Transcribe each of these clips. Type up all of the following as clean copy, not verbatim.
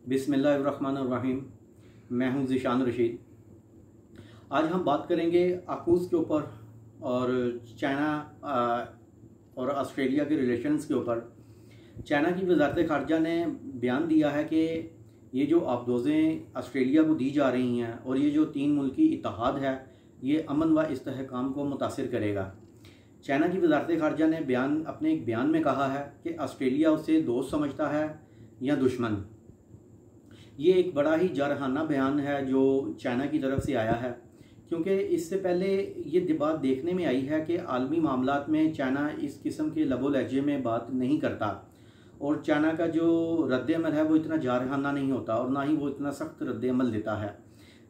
बिस्मिल्लाहिर्रहमानिर्रहीम। मैं हूं ज़ीशान रशीद। आज हम बात करेंगे आकूज़ के ऊपर और चाइना और ऑस्ट्रेलिया के रिलेशंस के ऊपर। चाइना की वज़ारत ख़ारजा ने बयान दिया है कि ये जो आबदोज़ें ऑस्ट्रेलिया को दी जा रही हैं और ये जो तीन मुल्की इत्तेहाद है, ये अमन व इस्तेहकाम को मुतासिर करेगा। चाइना की वज़ारत ख़ारजा ने अपने एक बयान में कहा है कि ऑस्ट्रेलिया उसे दोस्त समझता है या दुश्मन। ये एक बड़ा ही जारहाना बयान है जो चाइना की तरफ से आया है, क्योंकि इससे पहले ये बात देखने में आई है कि आलमी मामलात में चाइना इस किस्म के लबो लहजे में बात नहीं करता और चाइना का जो रद्द-ए-अमल है वो इतना जारहाना नहीं होता और ना ही वो इतना सख्त रद्द-ए-अमल देता है।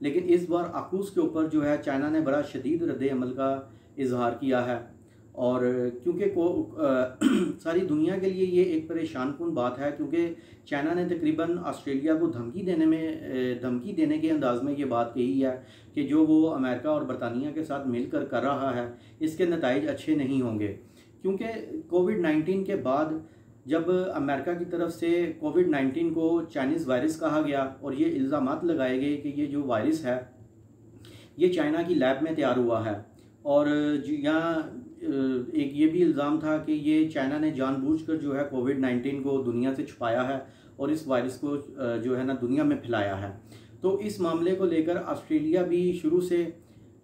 लेकिन इस बार आकूज़ के ऊपर जो है चाइना ने बड़ा शदीद रद्द-ए-अमल का इजहार किया है और क्योंकि सारी दुनिया के लिए ये एक परेशान कुन बात है, क्योंकि चाइना ने तकरीबन ऑस्ट्रेलिया को धमकी देने के अंदाज़ में ये बात कही है कि जो वो अमेरिका और बरतानिया के साथ मिलकर कर रहा है इसके नताइज अच्छे नहीं होंगे। क्योंकि कोविड-19 के बाद जब अमेरिका की तरफ से कोविड-19 को चाइनीज़ वायरस कहा गया और ये इल्ज़ामात लगाए गए कि ये जो वायरस है ये चाइना की लैब में तैयार हुआ है और यहाँ एक ये भी इल्ज़ाम था कि ये चाइना ने जानबूझकर जो है कोविड-19 को दुनिया से छुपाया है और इस वायरस को जो है ना दुनिया में फैलाया है। तो इस मामले को लेकर ऑस्ट्रेलिया भी शुरू से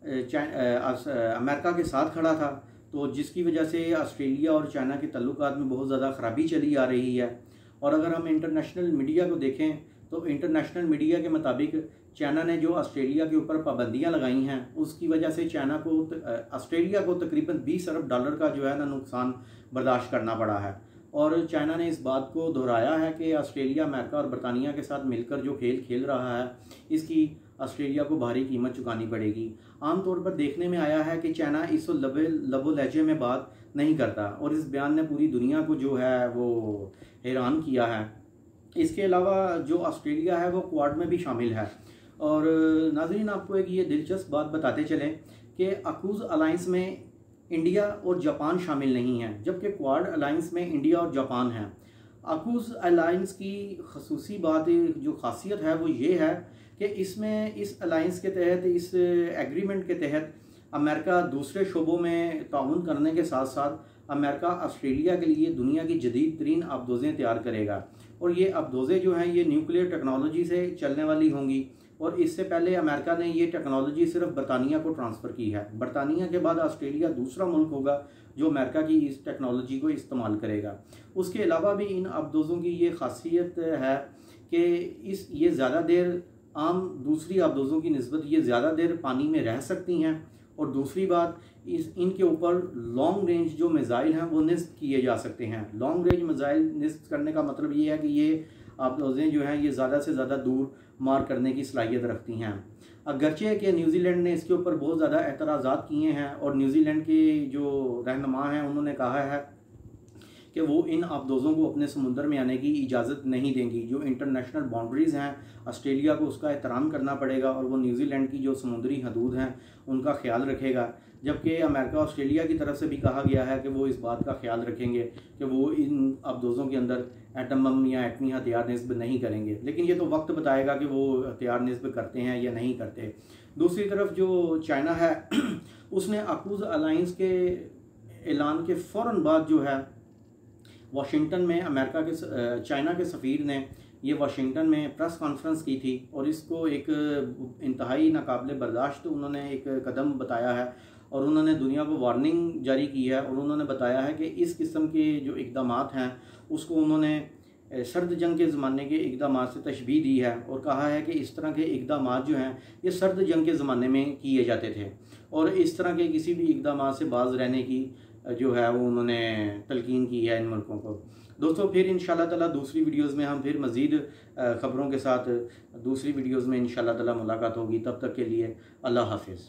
अमेरिका के साथ खड़ा था, तो जिसकी वजह से ऑस्ट्रेलिया और चाइना के ताल्लुकात में बहुत ज़्यादा ख़राबी चली आ रही है। और अगर हम इंटरनेशनल मीडिया को देखें तो इंटरनेशनल मीडिया के मुताबिक चाइना ने जो ऑस्ट्रेलिया के ऊपर पाबंदियां लगाई हैं उसकी वजह से ऑस्ट्रेलिया को तकरीबन 20 अरब डॉलर का जो है ना नुकसान बर्दाश्त करना पड़ा है। और चाइना ने इस बात को दोहराया है कि ऑस्ट्रेलिया अमेरिका और बरतानिया के साथ मिलकर जो खेल खेल रहा है इसकी ऑस्ट्रेलिया को भारी कीमत चुकानी पड़ेगी। आमतौर पर देखने में आया है कि चाइना इस लबो लहजे में बात नहीं करता और इस बयान ने पूरी दुनिया को जो है वो हैरान किया है। इसके अलावा जो ऑस्ट्रेलिया है वो क्वाड में भी शामिल है। और नाज़रीन, आपको एक ये दिलचस्प बात बताते चलें कि आकूज़ अलायंस में इंडिया और जापान शामिल नहीं हैं, जबकि क्वाड अलायंस में इंडिया और जापान हैं। आकूज़ अलायंस की खसूसी बात जो खासियत है वो ये है कि इसमें इस अलायंस के तहत, इस एग्रीमेंट के तहत अमेरिका दूसरे शोबों में ताउन करने के साथ साथ अमेरिका ऑस्ट्रेलिया के लिए दुनिया की जदीद तरीन आबदोज़ें तैयार करेगा और ये आबदोज़ें जो हैं ये न्यूक्लियर टेक्नोलॉजी से चलने वाली होंगी। और इससे पहले अमेरिका ने ये टेक्नोलॉजी सिर्फ बरतानिया को ट्रांसफ़र की है। बरतानिया के बाद ऑस्ट्रेलिया दूसरा मुल्क होगा जो अमेरिका की इस टेक्नोलॉजी को इस्तेमाल करेगा। उसके अलावा भी इन आबदोज़ों की ये खासियत है कि ये ज़्यादा देर आम दूसरी आबदोज़ों की निस्बत ये ज़्यादा देर पानी में रह सकती हैं। और दूसरी बात, इनके ऊपर लॉन्ग रेंज जो मिज़ाइल हैं वो निस्ब किए जा सकते हैं। लॉन्ग रेंज मिज़ाइल निस्ब करने का मतलब ये है कि ये आबदोज़ें जो हैं ये ज़्यादा से ज़्यादा दूर मार करने की सलाहियत रखती हैं। अगरचे कि न्यूजीलैंड ने इसके ऊपर बहुत ज़्यादा एतराज़ात किए हैं और न्यूजीलैंड के जो रहनुमा हैं उन्होंने कहा है कि वो इन आबदोज़ों को अपने समुंदर में आने की इजाज़त नहीं देंगी। जो इंटरनेशनल बाउंड्रीज़ हैं ऑस्ट्रेलिया को उसका एहतराम करना पड़ेगा और वो न्यूजीलैंड की जो समुद्री हदूद हैं उनका ख्याल रखेगा। जबकि अमेरिका ऑस्ट्रेलिया की तरफ से भी कहा गया है कि वो इस बात का ख्याल रखेंगे कि वो इन आबदोज़ों के अंदर एटम बम या एटमी हथियार निस्ब नहीं करेंगे। लेकिन ये तो वक्त बताएगा कि वो हथियार निस्ब करते हैं या नहीं करते। दूसरी तरफ जो चाइना है उसने आकूज़ अलायंस के ऐलान के फ़ौरन बाद जो है वाशिंगटन में चाइना के सफ़ीर ने ये वाशिंगटन में प्रेस कॉन्फ्रेंस की थी और इसको एक इंतहाई नाकाबिले बर्दाश्त उन्होंने एक कदम बताया है और उन्होंने दुनिया को वार्निंग जारी की है। और उन्होंने बताया है कि इस किस्म के जो इक़दामात हैं उसको उन्होंने सर्द जंग के ज़माने के इक़दामात से तशबीह दी है और कहा है कि इस तरह के इक़दामात जो हैं ये सर्द जंग के ज़माने में किए जाते थे और इस तरह के किसी भी इक़दामात से बाज रहने की जो है वो उन्होंने तलकीन की है इन मुल्कों को। दोस्तों, फिर इंशाल्लाह ताला दूसरी वीडियोस में हम फिर मज़ीद ख़बरों के साथ दूसरी वीडियोस में इंशाल्लाह ताला मुलाकात होगी। तब तक के लिए अल्लाह हाफ़िज़।